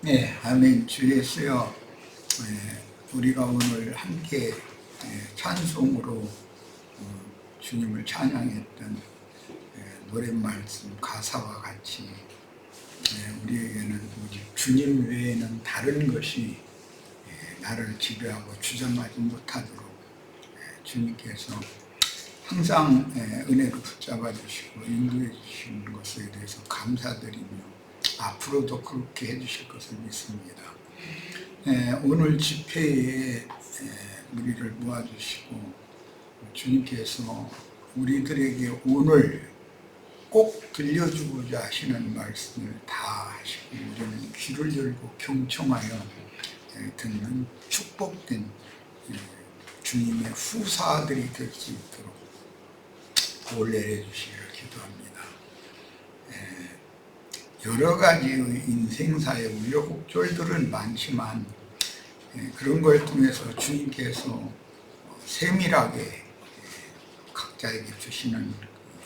네, 아멘. 주 예수여, 우리가 오늘 함께 찬송으로 주님을 찬양했던 노래 말씀 가사와 같이 우리에게는 오직 주님 외에는 다른 것이 나를 지배하고 주장하지 못하도록 주님께서 항상 은혜로 붙잡아 주시고 인도해 주시는 것에 대해서 감사드리며 앞으로도 그렇게 해주실 것을 믿습니다. 오늘 집회에 우리를 모아주시고 주님께서 우리들에게 오늘 꼭 들려주고자 하시는 말씀을 다 하시고 우리는 귀를 열고 경청하여 듣는 축복된 주님의 후사들이 될 수 있도록 올 내려주시기를 기도합니다. 여러 가지의 인생사의 우여곡절들은 많지만 그런 걸 통해서 주님께서 세밀하게 각자에게 주시는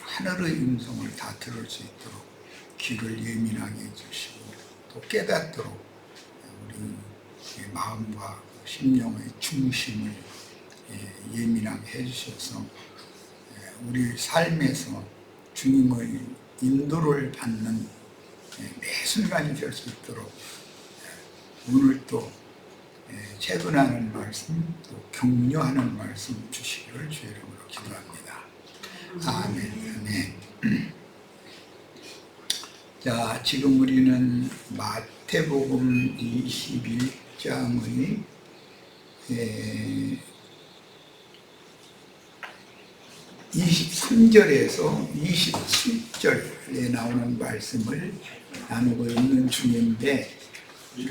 하늘의 음성을 다 들을 수 있도록 귀를 예민하게 해주시고 또 깨닫도록 우리 마음과 심령의 중심을 예민하게 해주셔서 우리 삶에서 주님의 인도를 받는 매 순간이 될 수 있도록 오늘 또 채근하는 말씀, 또 격려하는 말씀 주시기를 주의 이름으로 기도합니다. 아멘. 아멘. 자, 지금 우리는 마태복음 21장의 23절에서 27절에 나오는 말씀을 나누고 있는 중인데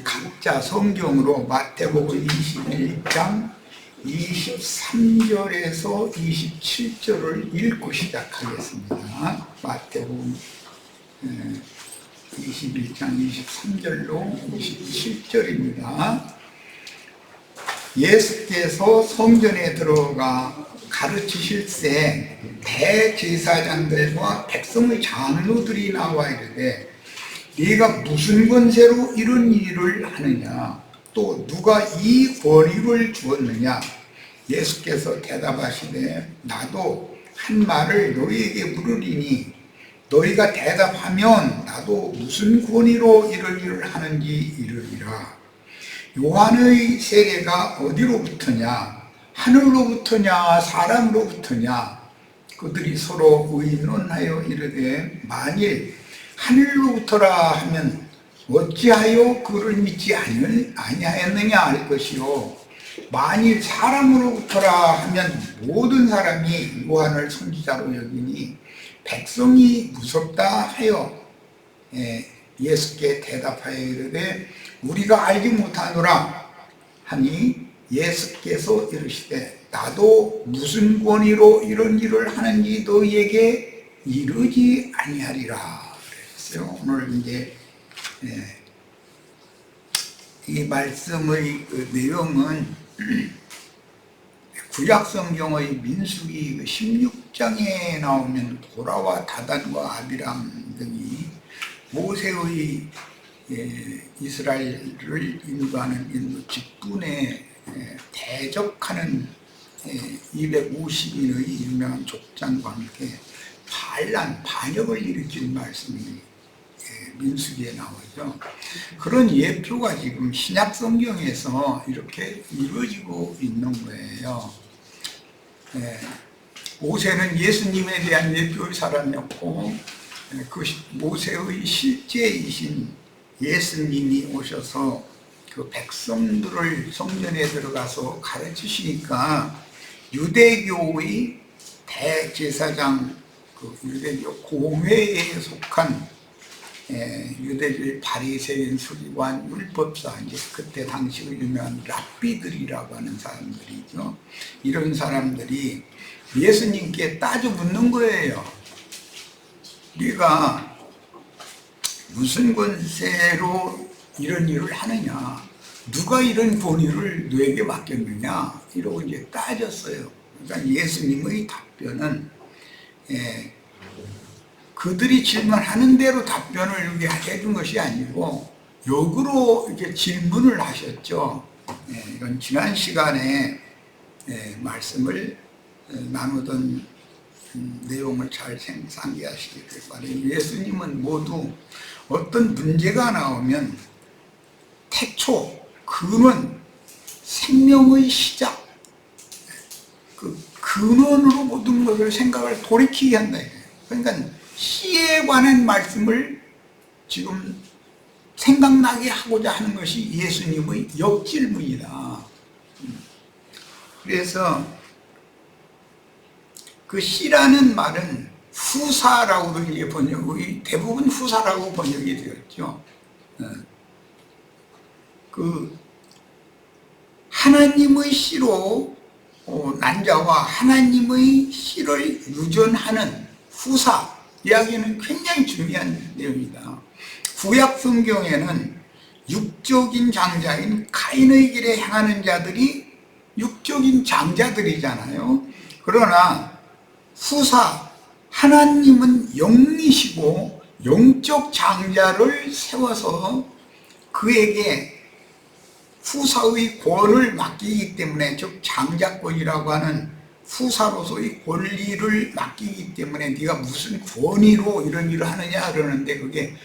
각자 성경으로 마태복음 21장 23절에서 27절을 읽고 시작하겠습니다. 마태복음 21장 23절로 27절입니다. 예수께서 성전에 들어가 가르치실새 대제사장들과 백성의 장로들이 나와 이르되 네가 무슨 권세로 이런 일을 하느냐? 또 누가 이 권위를 주었느냐? 예수께서 대답하시되 나도 한 말을 너희에게 물으리니 너희가 대답하면 나도 무슨 권위로 이런 일을 하는지 이르리라. 요한의 세례가 어디로부터냐? 하늘로부터냐 사람으로부터냐? 그들이 서로 의논하여 이르되 만일 하늘로부터라 하면 어찌하여 그를 믿지 아니하였느냐 할 것이요 만일 사람으로부터라 하면 모든 사람이 요한을 선지자로 여기니 백성이 무섭다 하여 예수께 대답하여 이르되 우리가 알지 못하노라 하니 예수께서 이르시되 나도 무슨 권위로 이런 일을 하는지 너희에게 이르지 아니하리라 그랬어요. 오늘 이제 이 말씀의 내용은 구약성경의 민수기 16장에 나오면 고라와 다단과 아비람 등이 모세의 이스라엘을 인도하는 인도 직분에 대적하는 250인의 유명한 족장과 함께 반역을 일으킨 말씀이 민수기에 나오죠. 그런 예표가 지금 신약 성경에서 이렇게 이루어지고 있는 거예요. 모세는 예수님에 대한 예표의 사람이었고 그 모세의 실제이신 예수님이 오셔서 그 백성들을 성전에 들어가서 가르치시니까 유대교의 대제사장 그 유대교 공회에 속한 유대교의 바리새인, 서기관, 율법사 이제 그때 당시 유명한 랍비들이라고 하는 사람들이죠. 이런 사람들이 예수님께 따져 묻는 거예요. 네가 무슨 권세로 이런 일을 하느냐? 누가 이런 권위를 너에게 맡겼느냐? 이러고 이제 따졌어요. 그러니까 예수님의 답변은 그들이 질문하는 대로 답변을 해준 것이 아니고 역으로 이렇게 질문을 하셨죠. 이건 지난 시간에 말씀을 나누던 내용을 잘 상기하시길 바랍니다. 예수님은 모두 어떤 문제가 나오면 태초, 근원, 생명의 시작, 그 근원으로 모든 것을 생각을 돌이키게 한다. 그러니까 씨에 관한 말씀을 지금 생각나게 하고자 하는 것이 예수님의 역질문이다. 그래서 그 씨라는 말은 후사라고도 이제 번역이 대부분 후사라고 번역이 되었죠. 그 하나님의 씨로 난 자와 하나님의 씨를 유전하는 후사 이야기는 굉장히 중요한 내용이다. 구약 성경에는 육적인 장자인 가인의 길에 행하는 자들이 육적인 장자들이잖아요. 그러나 후사 하나님은 영이시고 영적 장자를 세워서 그에게 후사의 권을 맡기기 때문에, 즉 장자권이라고 하는 후사로서의 권리를 맡기기 때문에 네가 무슨 권위로 이런 일을 하느냐 그러는데, 그게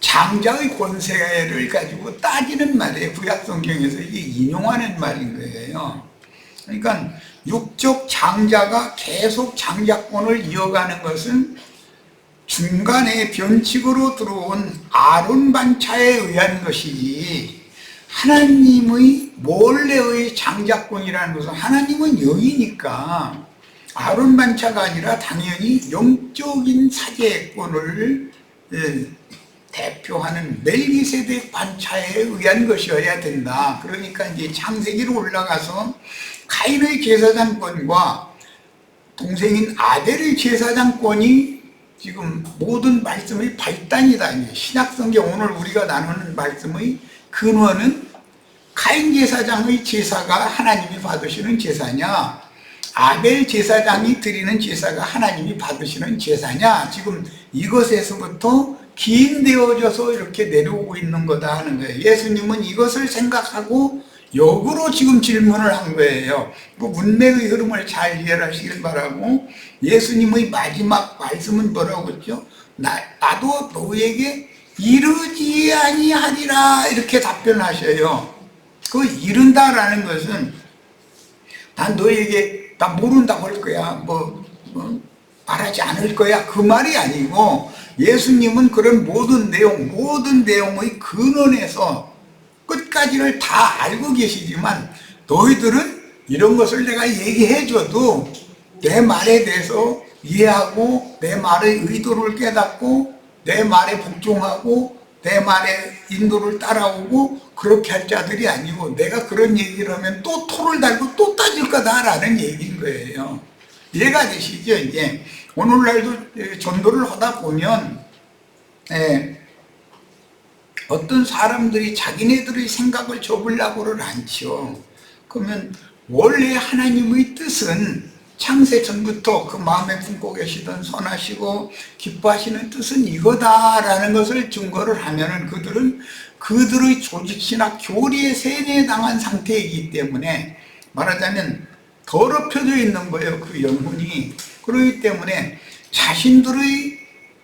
장자의 권세를 가지고 따지는 말이에요. 구약 성경에서 이게 인용하는 말인 거예요. 그러니까 육적 장자가 계속 장자권을 이어가는 것은 중간에 변칙으로 들어온 아론 반차에 의한 것이지, 하나님의 몰래의 장자권이라는 것은, 하나님은 영이니까 아론 반차가 아니라 당연히 영적인 사제권을 대표하는 멜기세덱 반차에 의한 것이어야 된다. 그러니까 이제 창세기로 올라가서 가인의 제사장권과 동생인 아벨의 제사장권이 지금 모든 말씀의 발단이다. 신약성경 오늘 우리가 나누는 말씀의 근원은 가인 제사장의 제사가 하나님이 받으시는 제사냐, 아벨 제사장이 드리는 제사가 하나님이 받으시는 제사냐, 지금 이것에서부터 기인되어져서 이렇게 내려오고 있는 거다 하는 거예요. 예수님은 이것을 생각하고 역으로 지금 질문을 한 거예요. 그 문맥의 흐름을 잘 이해하시길 바라고, 예수님의 마지막 말씀은 뭐라고 했죠? 나도 너에게 이르지 아니하리라 이렇게 답변하셔요. 그 이른다라는 것은 난 너에게 나 모른다고 할 거야, 말하지 않을 거야, 그 말이 아니고, 예수님은 그런 모든 내용의 근원에서 끝까지를 다 알고 계시지만, 너희들은 이런 것을 내가 얘기해 줘도 내 말에 대해서 이해하고 내 말의 의도를 깨닫고 내 말에 복종하고 내 말의 인도를 따라오고 그렇게 할 자들이 아니고, 내가 그런 얘기를 하면 또 토를 달고 또 따질 거다라는 얘기인 거예요. 이해가 되시죠? 이제 오늘날도 전도를 하다 보면 어떤 사람들이 자기네들의 생각을 접으려고는 않죠. 그러면 원래 하나님의 뜻은 창세 전부터 그 마음에 품고 계시던 선하시고 기뻐하시는 뜻은 이거다라는 것을 증거를 하면은 그들은 그들의 조직신학 교리에 세뇌당한 상태이기 때문에, 말하자면 더럽혀져 있는 거예요, 그 영혼이. 그렇기 때문에 자신들의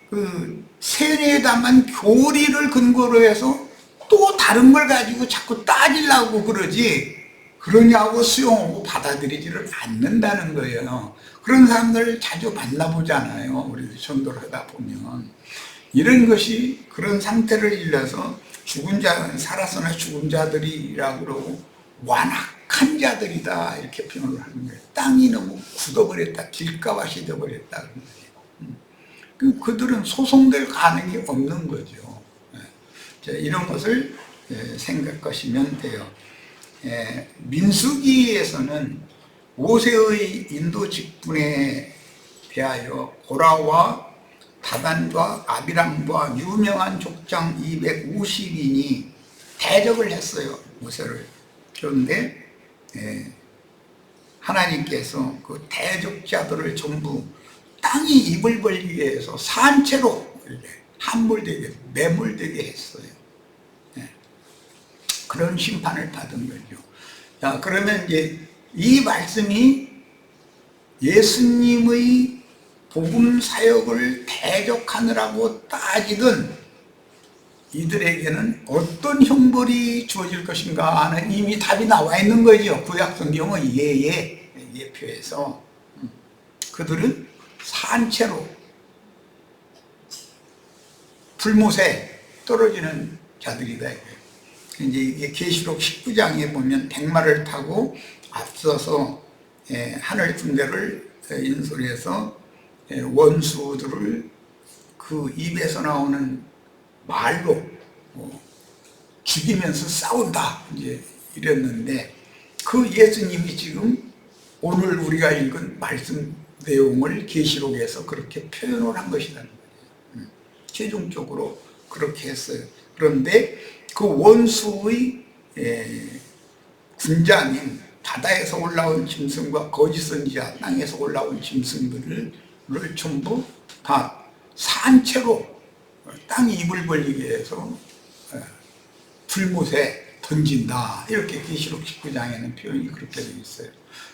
그 세뇌당한 교리를 근거로 해서 또 다른 걸 가지고 자꾸 따지려고 그러지, 그러냐고 수용하고 받아들이지를 않는다는 거예요. 그런 사람들 자주 만나보잖아요. 우리 전도를 하다 보면. 이런 것이 그런 상태를 일러서 죽은 자, 살았으나 죽은 자들이라고 그러고 완악한 자들이다 이렇게 표현을 하는 거예요. 땅이 너무 굳어버렸다, 길가밭이 되어버렸다. 그들은 소송될 가능이 없는 거죠. 이런 것을 생각하시면 돼요. 민수기에서는 모세의 인도 직분에 대하여 고라와 다단과 아비람과 유명한 족장 250인이 대적을 했어요, 모세를. 그런데 하나님께서 그 대적자들을 전부 땅이 입을 벌리게 해서 산채로 함몰되게, 매몰되게 했어요. 네. 그런 심판을 받은 거죠. 자, 그러면 이제 이 말씀이 예수님의 복음 사역을 대적하느라고 따지던 이들에게는 어떤 형벌이 주어질 것인가 하는 이미 답이 나와 있는 거죠. 구약 성경의 예표에서 그들은 산채로 불못에 떨어지는 자들이다. 이제 이게 계시록 19장에 보면 백마를 타고 앞서서 하늘 군대를 인솔해서 원수들을 그 입에서 나오는 말로 죽이면서 싸운다 이제 이랬는데, 그 예수님이 지금 오늘 우리가 읽은 말씀 내용을 계시록에서 그렇게 표현을 한 것이라는 거예요. 최종적으로 그렇게 했어요. 그런데 그 원수의 군자인 바다에서 올라온 짐승과 거짓 선지자 땅에서 올라온 짐승들을 전부 다 산채로 땅이 입을 벌리게 해서 불못에 던진다. 이렇게 계시록 19장에는 표현이 그렇게 되어 있어요.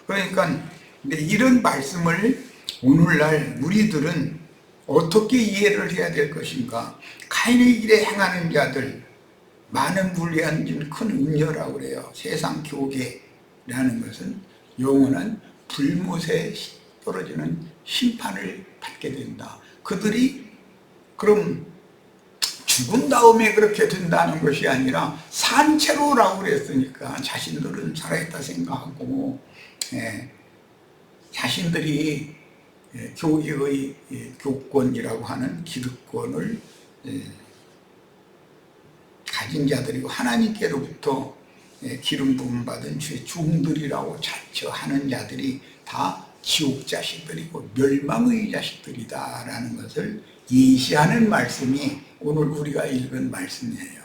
그러니까 이런 말씀을 오늘날 우리들은 어떻게 이해를 해야 될 것인가? 카인의 길에 행하는 자들, 많은 불리한 큰 음녀라고 그래요. 세상 교계라는 것은 영원한 불못에 떨어지는 심판을 받게 된다. 그들이 그럼 죽은 다음에 그렇게 된다는 것이 아니라 산채로라고 그랬으니까 자신들은 살아있다 생각하고 자신들이 교계의 교권이라고 하는 기득권을 가진 자들이고 하나님께로부터 기름 부음 받은 주의 종들이라고 자처하는 자들이 다 지옥 자식들이고 멸망의 자식들이다라는 것을 예시하는 말씀이 오늘 우리가 읽은 말씀이에요.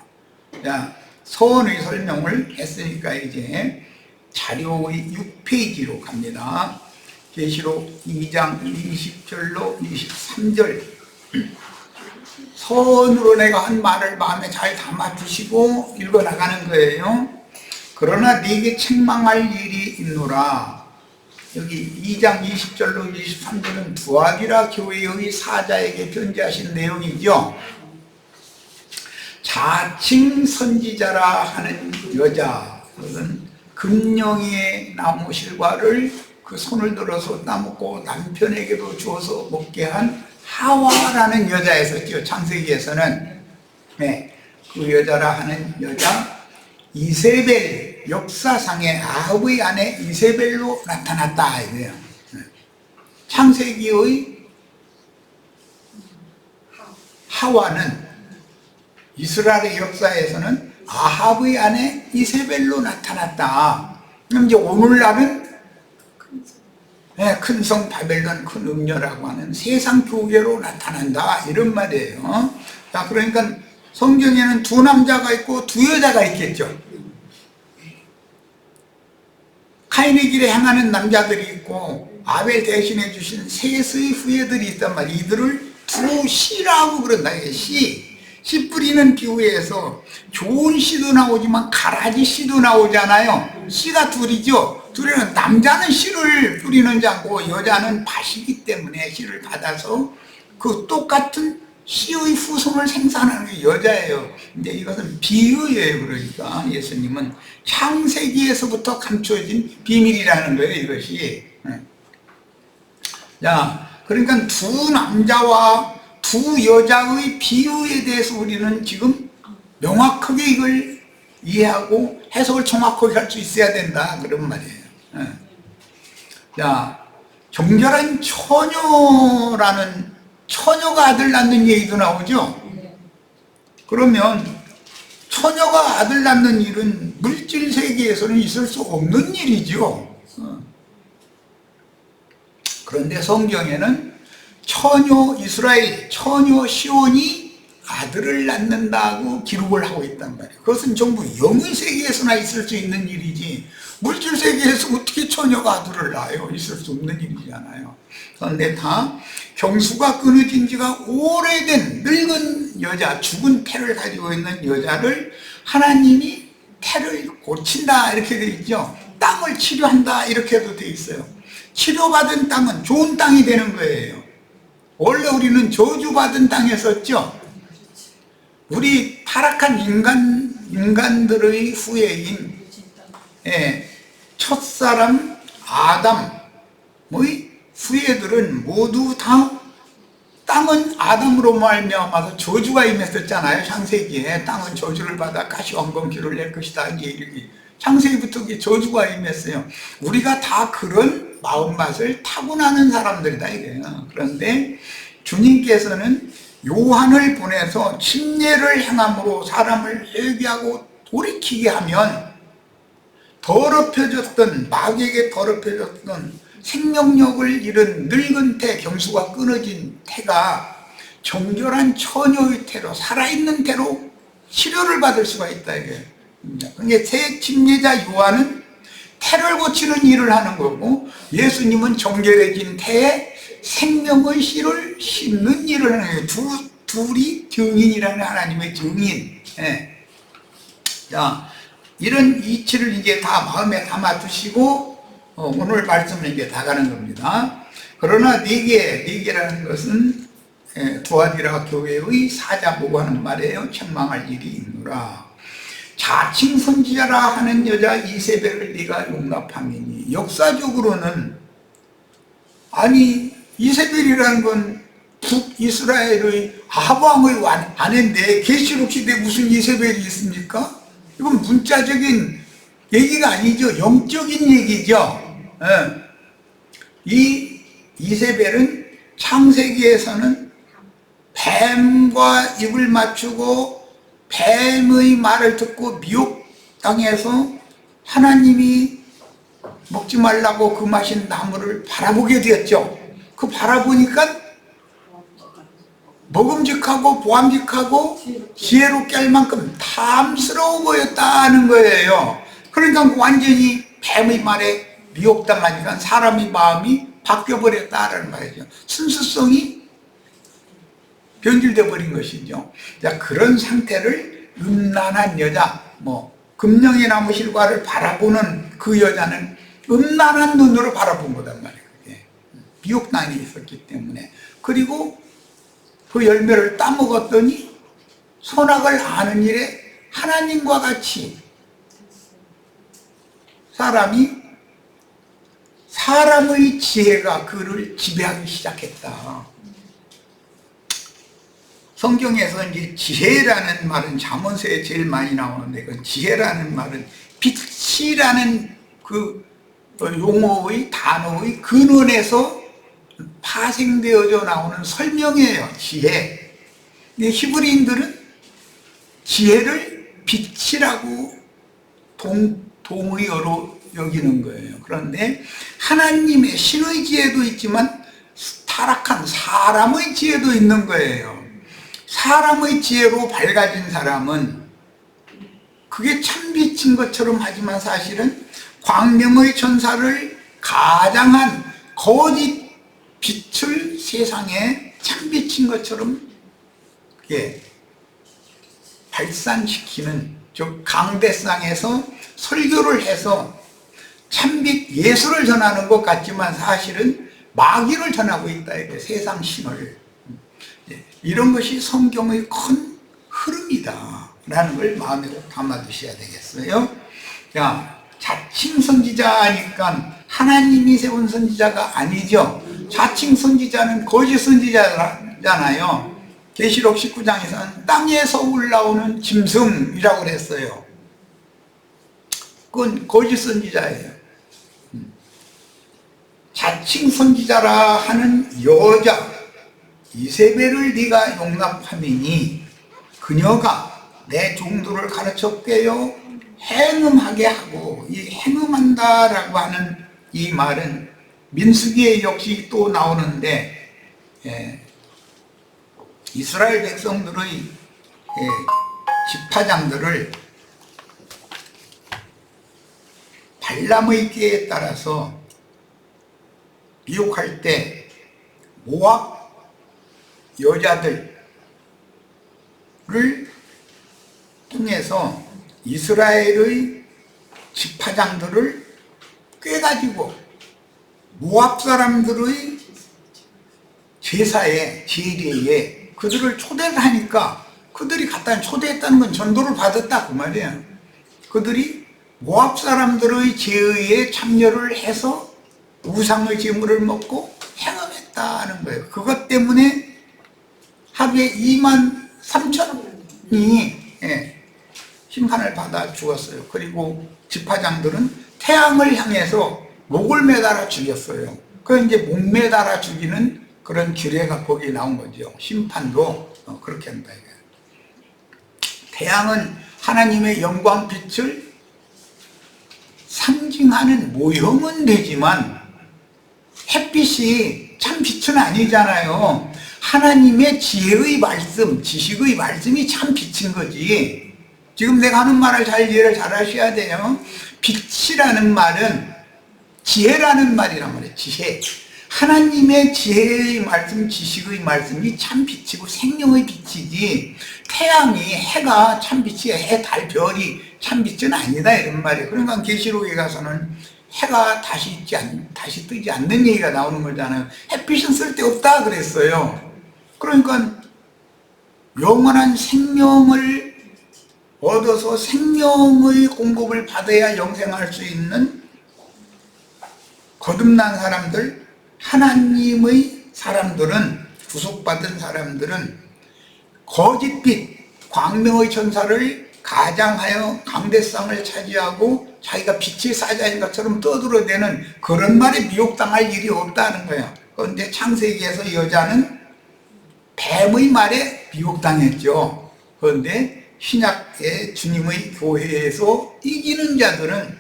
자, 서원의 설명을 했으니까 이제 자료의 6페이지로 갑니다. 계시록 2장 20절로 23절. 서원으로 내가 한 말을 마음에 잘 담아두시고 읽어나가는 거예요. 그러나 네게 책망할 일이 있노라. 여기 2장 20절로 23절은 두아디라 교회의 사자에게 편지하신 내용이죠. 자칭 선지자라 하는 여자, 그것은 금령의 나무 실과를 그 손을 들어서 따먹고 남편에게도 주어서 먹게 한 하와라는 여자였었죠. 창세기에서는. 그 여자라 하는 여자, 이세벨, 역사상의 아합의 아내 이세벨로 나타났다 이거예요. 창세기의 하와는 이스라엘의 역사에서는 아합의 아내 이세벨로 나타났다. 그럼 이제 오늘날은 큰 성 바벨론 큰 음녀라고 하는 세상 교계로 나타난다 이런 말이에요. 자, 그러니까 성경에는 두 남자가 있고 두 여자가 있겠죠. 카인의 길에 행하는 남자들이 있고 아벨 대신해 주신 셋의 후예들이 있단 말이에요. 이들을 두 씨라고 그런다. 씨 뿌리는 비유에서 좋은 씨도 나오지만 가라지 씨도 나오잖아요. 씨가 둘이죠. 둘은 남자는 씨를 뿌리는 자고 여자는 밭이기 때문에 씨를 받아서 그 똑같은 씨의 후손을 생산하는 게 여자예요. 근데 이것은 비유예요. 그러니까 예수님은 창세기에서부터 감춰진 비밀이라는 거예요. 이것이. 자, 그러니까 두 남자와 두 여자의 비유에 대해서 우리는 지금 명확하게 이걸 이해하고 해석을 정확하게 할 수 있어야 된다 그런 말이에요. 자, 정결한 처녀라는 처녀가 아들 낳는 얘기도 나오죠. 그러면 처녀가 아들 낳는 일은 물질 세계에서는 있을 수 없는 일이죠. 그런데 성경에는 처녀 이스라엘, 처녀 시온이 아들을 낳는다고 기록을 하고 있단 말이에요. 그것은 전부 영의 세계에서나 있을 수 있는 일이지 물질 세계에서 어떻게 처녀가 아들을 낳아요? 있을 수 없는 일이잖아요. 그런데 다 경수가 끊어진 지가 오래된 늙은 여자, 죽은 태를 가지고 있는 여자를 하나님이 태를 고친다 이렇게 되어 있죠. 땅을 치료한다 이렇게도 되어 있어요. 치료받은 땅은 좋은 땅이 되는 거예요. 원래 우리는 저주받은 땅에 썼죠. 우리 타락한 인간들의 후예인 첫사람 아담의 후예들은 모두 다 땅은 아담으로 말미암아서 저주가 임했었잖아요. 창세기에 땅은 저주를 받아 가시왕건기를 낼 것이다. 이제 창세기부터 저주가 임했어요. 우리가 다 그런 마음맛을 타고나는 사람들이다 이거예요. 그런데 주님께서는 요한을 보내서 침례를 행함으로 사람을 회개하고 돌이키게 하면 더럽혀졌던 마귀에게 더럽혀졌던 생명력을 잃은 늙은 태, 경수가 끊어진 태가 정결한 처녀의 태로 살아있는 태로 치료를 받을 수가 있다 이게. 그러니까 새 침례자 요한은 태를 고치는 일을 하는 거고 예수님은 정결해진 태에 생명의 씨를 심는 일을 하는 거예요. 둘이 증인이라는 하나님의 증인. 자, 이런 이치를 이제 다 마음에 담아 두시고 오늘 말씀을 이제 다 가는 겁니다. 그러나 네 개라는 것은 두아디라 교회의 사자보고 하는 말이에요. 책망할 일이 있노라. 자칭 선지자라 하는 여자 이세벨을 네가 용납함이니. 역사적으로는 아니 이세벨이라는 건 북이스라엘의 아합왕의 아내인데 계시록 시대에 무슨 이세벨이 있습니까? 이건 문자적인 얘기가 아니죠. 영적인 얘기죠. 이 이세벨은 창세기에서는 뱀과 입을 맞추고 뱀의 말을 듣고 미혹당해서 하나님이 먹지 말라고 금하신 나무를 바라보게 되었죠. 그 바라보니까 먹음직하고 보암직하고 지혜롭게 할 만큼 탐스러워 보였다는 거예요. 그러니까 완전히 뱀의 말에 미혹당하니까 사람의 마음이 바뀌어버렸다는 말이죠. 순수성이 변질되어 버린 것이죠. 자, 그런 상태를 음란한 여자, 금령의 나무 실과를 바라보는 그 여자는 음란한 눈으로 바라본 거단 말이에요. 미혹당이 있었기 때문에. 그리고 그 열매를 따먹었더니 선악을 아는 일에 하나님과 같이 사람의 지혜가 그를 지배하기 시작했다. 성경에서 이제 지혜라는 말은 잠언서에 제일 많이 나오는데 그 지혜라는 말은 빛이라는 그 용어의 단어의 근원에서 파생되어져 나오는 설명이에요. 지혜. 근데 히브리인들은 지혜를 빛이라고 동의어로 여기는 거예요. 그런데 하나님의 신의 지혜도 있지만 타락한 사람의 지혜도 있는 거예요. 사람의 지혜로 밝아진 사람은 그게 참빛인 것처럼 하지만 사실은 광명의 천사를 가장한 거짓 빛을 세상에 참빛인 것처럼 발산시키는, 즉 강대상에서 설교를 해서 참빛 예수를 전하는 것 같지만 사실은 마귀를 전하고 있다. 이렇게 세상 신을. 이런 것이 성경의 큰 흐름이다 라는 걸 마음에 담아 두셔야 되겠어요. 자, 자칭 선지자니까 하나님이 세운 선지자가 아니죠. 자칭 선지자는 거짓 선지자잖아요. 계시록 19장에서는 땅에서 올라오는 짐승이라고 그랬어요. 그건 거짓 선지자예요. 자칭 선지자라 하는 여자 이세벨을 네가 용납함이니 그녀가 내 종도를 가르쳐 깨어 행음하게 하고, 이 행음한다라고 하는 이 말은 민수기에 역시 또 나오는데, 이스라엘 백성들의 지파장들을 발람의 꾀에 따라서 미혹할 때 모압 여자들을 통해서 이스라엘의 지파장들을 꾀가지고 모압 사람들의 제사에 제례에 그들을 초대를 하니까 그들이 갖다 초대했다는 건 전도를 받았다 그 말이에요. 그들이 모압 사람들의 제의에 참여를 해서 우상의 제물을 먹고 행음했다는 거예요. 그것 때문에 하루에 23,000이 심판을 받아 죽었어요. 그리고 지파장들은 태양을 향해서 목을 매달아 죽였어요. 그 이제 목 매달아 죽이는 그런 규례가 거기에 나온 거죠. 심판도 그렇게 한다. 태양은 하나님의 영광 빛을 상징하는 모형은 되지만 햇빛이 참 빛은 아니잖아요. 하나님의 지혜의 말씀, 지식의 말씀이 참 빛인 거지. 지금 내가 하는 말을 잘 이해를 잘 하셔야 돼요. 빛이라는 말은 지혜라는 말이란 말이에요. 지혜. 하나님의 지혜의 말씀, 지식의 말씀이 참 빛이고 생명의 빛이지, 태양이, 해가 참 빛이에요. 해, 달, 별이 참 빛은 아니다 이런 말이에요. 그러니까 계시록에 가서는 해가 다시 뜨지 않는 얘기가 나오는 거잖아요. 햇빛은 쓸데없다 그랬어요. 그러니까 영원한 생명을 얻어서 생명의 공급을 받아야 영생할 수 있는 거듭난 사람들, 하나님의 사람들은, 구속받은 사람들은 거짓빛, 광명의 천사를 가장하여 강대상을 차지하고 자기가 빛의 사자인 것처럼 떠들어대는 그런 말에 미혹당할 일이 없다는 거예요. 그런데 창세기에서 여자는 뱀의 말에 미혹당했죠. 그런데 신약의 주님의 교회에서 이기는 자들은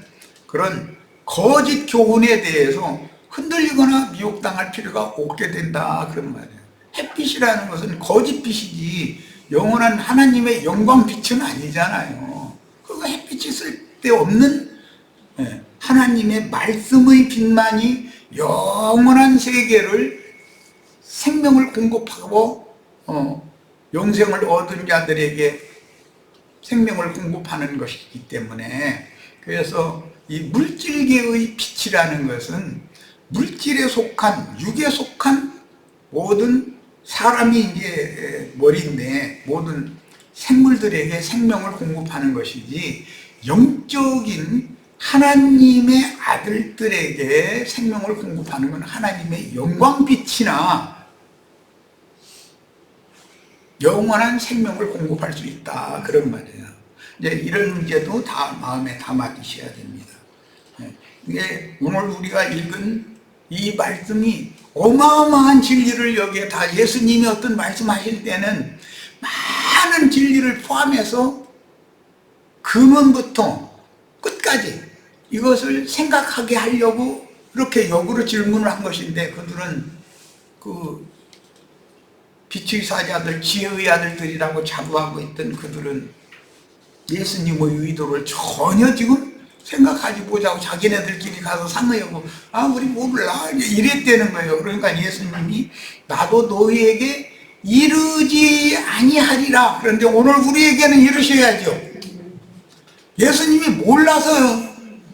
그런 거짓 교훈에 대해서 흔들리거나 미혹당할 필요가 없게 된다 그런 말이에요. 햇빛이라는 것은 거짓빛이지 영원한 하나님의 영광빛은 아니잖아요. 그거 햇빛이 쓸데없는 하나님의 말씀의 빛만이 영원한 세계를 생명을 공급하고 영생을 얻은 자들에게 생명을 공급하는 것이기 때문에, 그래서 이 물질계의 빛이라는 것은 물질에 속한, 육에 속한 모든 사람이 이제 머리인데 모든 생물들에게 생명을 공급하는 것이지, 영적인 하나님의 아들들에게 생명을 공급하는 건 하나님의 영광빛이나 영원한 생명을 공급할 수 있다 그런 말이에요. 이제 이런 문제도 다 마음에 담아 두셔야 됩니다. 이게 오늘 우리가 읽은 이 말씀이 어마어마한 진리를, 여기에 다 예수님이 어떤 말씀하실 때는 많은 진리를 포함해서 근원부터 끝까지 이것을 생각하게 하려고 이렇게 역으로 질문을 한 것인데, 그들은 그 빛의 사자들, 지혜의 아들들이라고 자부하고 있던 그들은 예수님의 의도를 전혀 지금 생각하지 못하고 자기네들끼리 가서 상의하고 우리 몰라 이랬다는 거예요. 그러니까 예수님이 나도 너희에게 이르지 아니하리라. 그런데 오늘 우리에게는 이르셔야죠. 예수님이 몰라서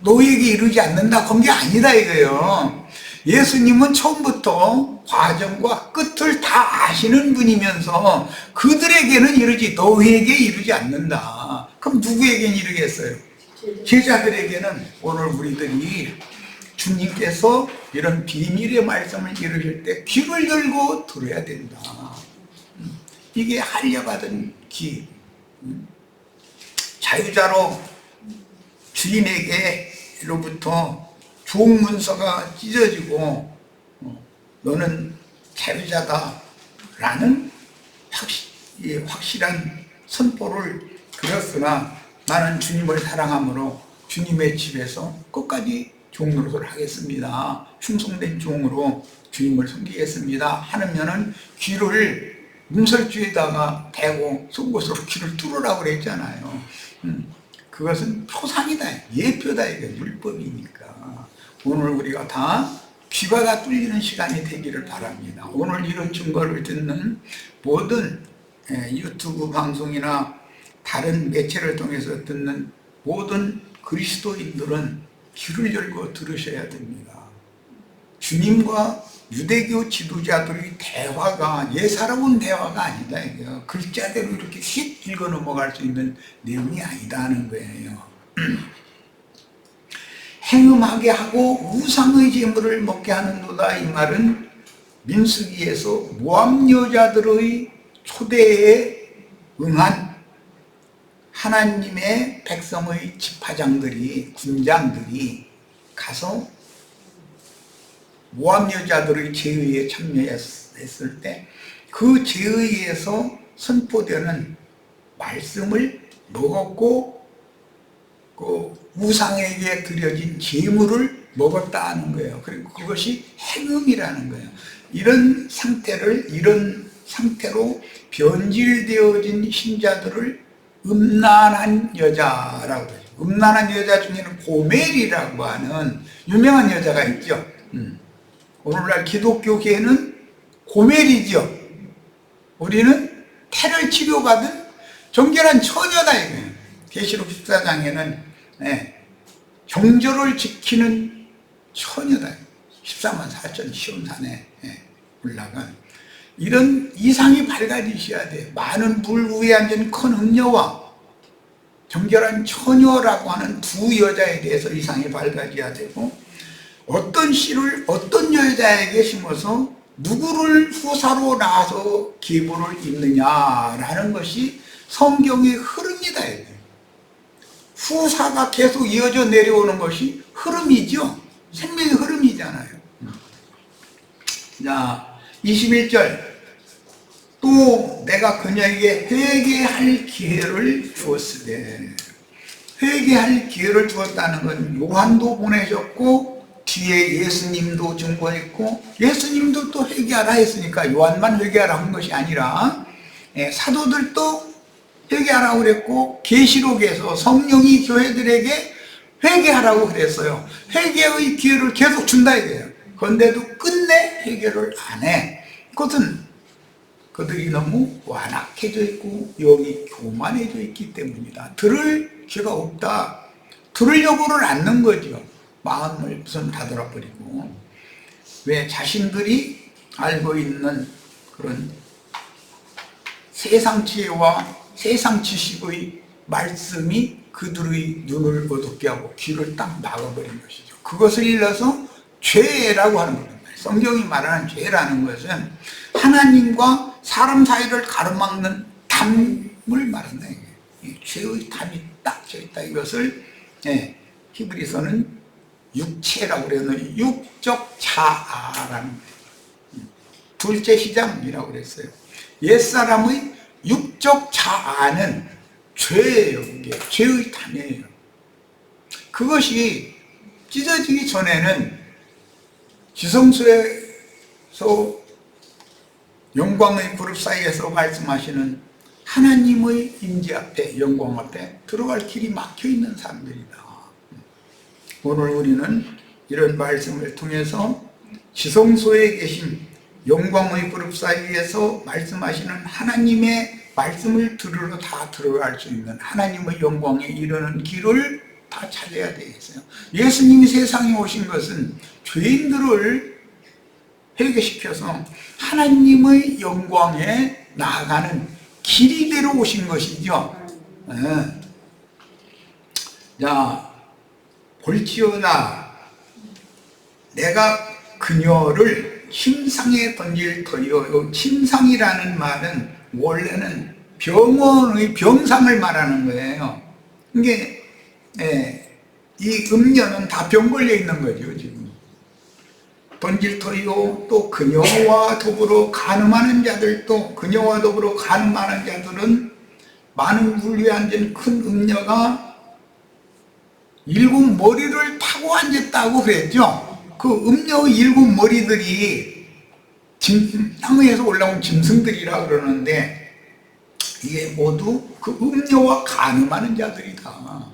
너희에게 이르지 않는다 그런 게 아니다 이거예요. 예수님은 처음부터 과정과 끝을 다 아시는 분이면서 그들에게는 이르지, 너희에게 이르지 않는다. 그럼 누구에게는 이르겠어요? 제자들에게는 오늘 우리들이 주님께서 이런 비밀의 말씀을 이루실 때 귀를 열고 들어야 된다. 이게 할려받은 기. 자유자로 주인에게로부터 좋은 문서가 찢어지고 너는 자유자다 라는 확실한 선포를 드렸으나 나는 주님을 사랑함으로 주님의 집에서 끝까지 종노릇을 하겠습니다. 충성된 종으로 주님을 섬기겠습니다 하면은 귀를 문설주에다가 대고 속옷으로 귀를 뚫으라고 그랬잖아요. 그것은 표상이다, 예표다, 이게 율법이니까. 오늘 우리가 다 귀가 다 뚫리는 시간이 되기를 바랍니다. 오늘 이런 증거를 듣는 모든 유튜브 방송이나 다른 매체를 통해서 듣는 모든 그리스도인들은 귀를 열고 들으셔야 됩니다. 주님과 유대교 지도자들의 대화가 예사로운 대화가 아니다, 이게요. 글자대로 이렇게 휙 읽어 넘어갈 수 있는 내용이 아니다 하는 거예요. 행음하게 하고 우상의 제물을 먹게 하는도다, 이 말은 민수기에서 모압 여자들의 초대에 응한 하나님의 백성의 지파장들이, 군장들이 가서 모압 여자들의 제의에 참여했을 때 그 제의에서 선포되는 말씀을 먹었고 그 우상에게 드려진 제물을 먹었다 하는 거예요. 그리고 그것이 행음이라는 거예요. 이런 상태로 변질되어진 신자들을 음란한 여자라고 해요. 음란한 여자 중에는 고멜이라고 하는 유명한 여자가 있죠. 오늘날 기독교계에는 고멜이죠. 우리는 태를 치료받은 정결한 처녀다, 이거예요. 계시록 14장에는 정절을 지키는 처녀다. 14만 4천 시온산에 올라간 이런 이상이 밝아지셔야 돼요. 많은 물 위에 앉은 큰 음녀와 정결한 처녀라고 하는 두 여자에 대해서 이상이 밝아져야 되고, 어떤 씨를 어떤 여자에게 심어서 누구를 후사로 낳아서 계보를 잇느냐라는 것이 성경의 흐름이다. 후사가 계속 이어져 내려오는 것이 흐름이죠. 생명의 흐름이잖아요. 자, 21절. 또 내가 그녀에게 회개할 기회를 주었으되, 회개할 기회를 주었다는 건 요한도 보내셨고 뒤에 예수님도 증거했고, 예수님도 또 회개하라 했으니까 요한만 회개하라 한 것이 아니라 사도들도 회개하라고 그랬고, 계시록에서 성령이 교회들에게 회개하라고 그랬어요. 회개의 기회를 계속 준다 이거예요. 그런데도 끝내 회개를 안 해. 그것은 그들이 너무 완악해져 있고 영이 교만해져 있기 때문이다. 들을 귀가 없다. 들으려고를 않는 거죠. 마음을 우선 닫아라 버리고. 왜? 자신들이 알고 있는 그런 세상 지혜와 세상 지식의 말씀이 그들의 눈을 어둡게 하고 귀를 딱 막아버린 것이죠. 그것을 일러서 죄라고 하는 겁니다. 성경이 말하는 죄라는 것은 하나님과 사람 사이를 가로막는 담을 말한다. 죄의 담이 딱 져 있다. 이것을 히브리서는 육체라고 그래요. 육적 자아라는 거예요. 둘째 시작이라고 그랬어요. 옛사람의 육적 자아는 죄예요. 이게 죄의 담이에요. 그것이 찢어지기 전에는 지성소에서 영광의 그룹 사이에서 말씀하시는 하나님의 임재 앞에, 영광 앞에 들어갈 길이 막혀 있는 사람들이다. 오늘 우리는 이런 말씀을 통해서 지성소에 계신 영광의 그룹 사이에서 말씀하시는 하나님의 말씀을 들으러 다 들어갈 수 있는 하나님의 영광에 이르는 길을 다 찾아야 되겠어요. 예수님이 세상에 오신 것은 죄인들을 회개시켜서 하나님의 영광에 나아가는 길이 되러 오신 것이죠. 자, 볼지어다 내가 그녀를 침상에 던질 터이요. 침상이라는 말은 원래는 병원의 병상을 말하는 거예요. 이게 이 음녀는 다 병 걸려 있는 거죠. 지금 던질 터이요. 또 그녀와 더불어 간음하는 자들도, 그녀와 더불어 간음하는 자들은 많은 물 위에 앉은 큰 음녀가 7 머리를 타고 앉았다고 그랬죠. 그 음녀의 7 머리들이 땅에서 올라온 짐승들이라 그러는데 이게 모두 그 음료와 간음하는 자들이다.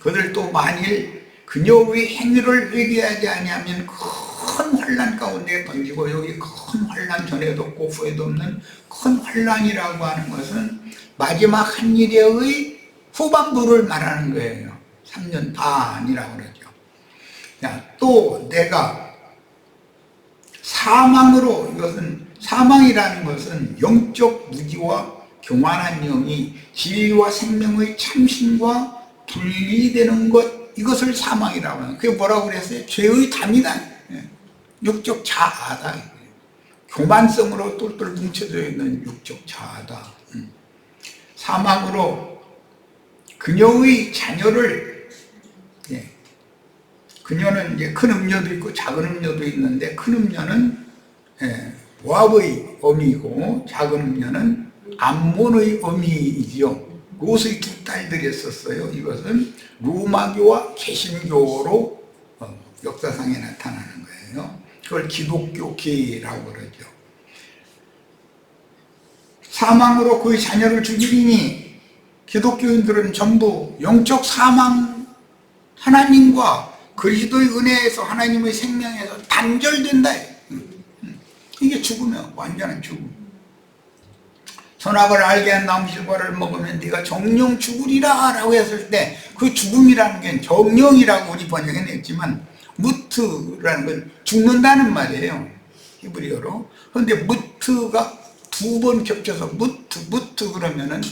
그들도 만일 그녀의 행위를 회개하지 아니하면 큰 환난 가운데 던지고, 여기 큰 환난 전에도 없고 후에도 없는 큰 환난이라고 하는 것은 마지막 한 일의 후반부를 말하는 거예요. 3년 반이라고 그러죠. 또 내가 사망으로, 이것은 사망이라는 것은 영적 무지와 교만한 영이 진리와 생명의 참신과 분리되는 것, 이것을 사망이라고 하는. 그게 뭐라고 그랬어요? 죄의 담이다. 육적 자아다. 교만성으로 똘똘 뭉쳐져 있는 육적 자아다. 사망으로 그녀의 자녀를, 그녀는 이제 큰 음녀도 있고 작은 음녀도 있는데, 큰 음녀는 모압의 어미이고 작은 음녀는 암몬의 어미이죠. 롯의 두 딸들이었어요. 이것은 로마교와 개신교로 역사상에 나타나는 거예요. 그걸 기독교계라고 그러죠. 사망으로 그의 자녀를 죽이니 기독교인들은 전부 영적 사망, 하나님과 그리스도의 은혜에서, 하나님의 생명에서 단절된다. 이게 죽으면 완전한 죽음. 선악을 알게 한 나무 실과를 먹으면 네가 정령 죽으리라 라고 했을 때, 그 죽음이라는 게 정령이라고 우리 번역해냈지만 무트라는 건 죽는다는 말이에요, 히브리어로. 그런데 무트가 두 번 겹쳐서 무트 그러면은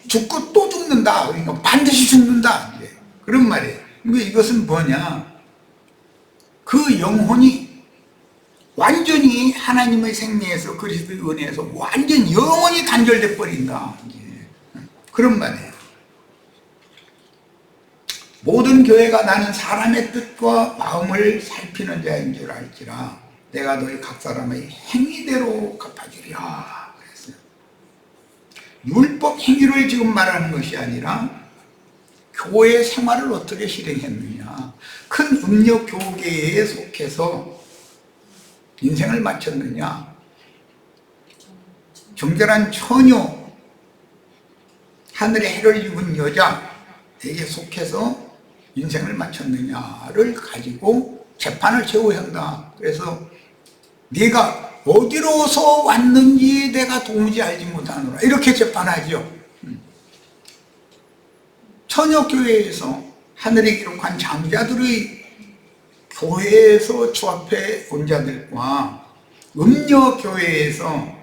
죽고 또 죽는다, 그러니까 반드시 죽는다, 그런 말이에요. 근데 이것은 뭐냐, 그 영혼이 완전히 하나님의 생명에서, 그리스도의 은혜에서 완전히 영원히 단절돼 버린다, 그런 말이에요. 모든 교회가 나는 사람의 뜻과 마음을 살피는 자인 줄 알지라 내가 너희 각 사람의 행위대로 갚아주리라 그랬어요. 율법 행위를 지금 말하는 것이 아니라 교회 생활을 어떻게 실행했느냐, 큰 음료 교계에 속해서 인생을 마쳤느냐, 정결한 처녀, 하늘의 해를 입은 여자에게 속해서 인생을 마쳤느냐를 가지고 재판을 최후에 한다. 그래서 네가 어디로서 왔는지 내가 도무지 알지 못하노라, 이렇게 재판하죠. 처녀교회에서 하늘에 기록한 장자들의 교회에서 주 앞에 온 자들과 음녀교회에서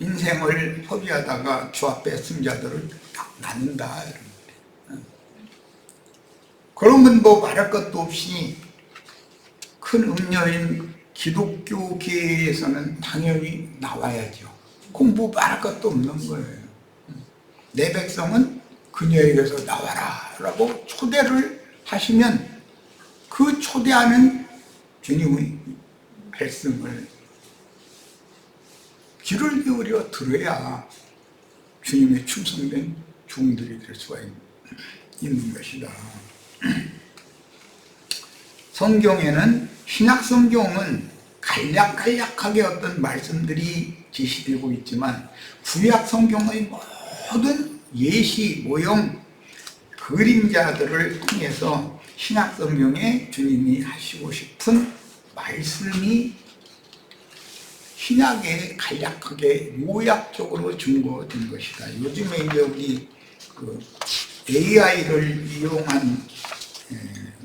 인생을 허비하다가 주 앞에 쓴 자들을 딱 나눈다. 그러면 뭐 말할 것도 없이 큰 음녀인 기독교계에서는 당연히 나와야죠. 공부 말할 것도 없는 거예요. 내 백성은 그녀에게서 나와라 라고 초대를 하시면 그 초대하는 주님의 말씀을 귀를 기울여 들어야 주님의 충성된 종들이 될 수가 있는 것이다. 성경에는, 신약 성경은 간략간략하게 어떤 말씀들이 제시되고 있지만 구약 성경의 모든 예시, 모형, 그림자들을 통해서 신약 성경에 주님이 하시고 싶은 말씀이 신약에 간략하게 요약적으로 증거된 것이다. 요즘에 이제 우리 그 AI를 이용한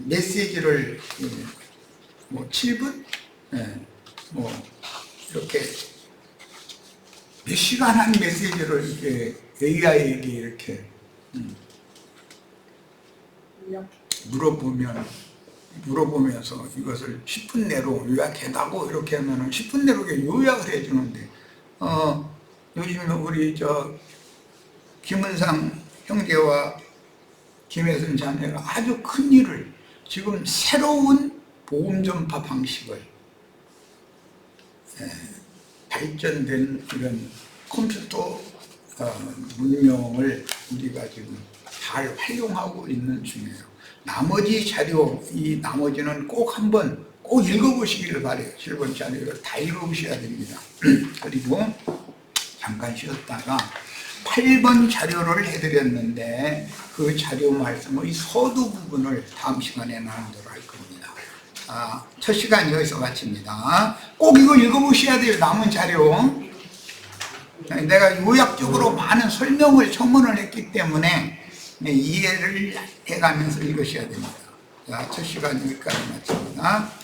메시지를 뭐 7분? 뭐 이렇게 몇 시간 한 메시지를 이렇게 AI에게 이렇게 물어보면서 이것을 10분 내로 요약해다고 이렇게 하면은 10분 내로 요약을 해주는데, 요즘 우리 김은상 형제와 김혜순 자매가 아주 큰 일을, 지금 새로운 복음 전파 방식을, 발전된 이런 컴퓨터 문명을 우리가 지금 잘 활용하고 있는 중이에요. 나머지 자료, 이 나머지는 꼭 한번 꼭 읽어보시기를 바래요. 7번 자료를 다 읽어보셔야 됩니다. 그리고 잠깐 쉬었다가 8번 자료를 해드렸는데 그 자료 말씀의 서두 부분을 다음 시간에 나누도록 할 겁니다. 첫 시간 여기서 마칩니다. 꼭 이거 읽어보셔야 돼요. 남은 자료. 내가 요약적으로 많은 설명을 첨언을 했기 때문에 이해를 해가면서 읽으셔야 됩니다. 자, 첫 시간 여기까지 마칩니다.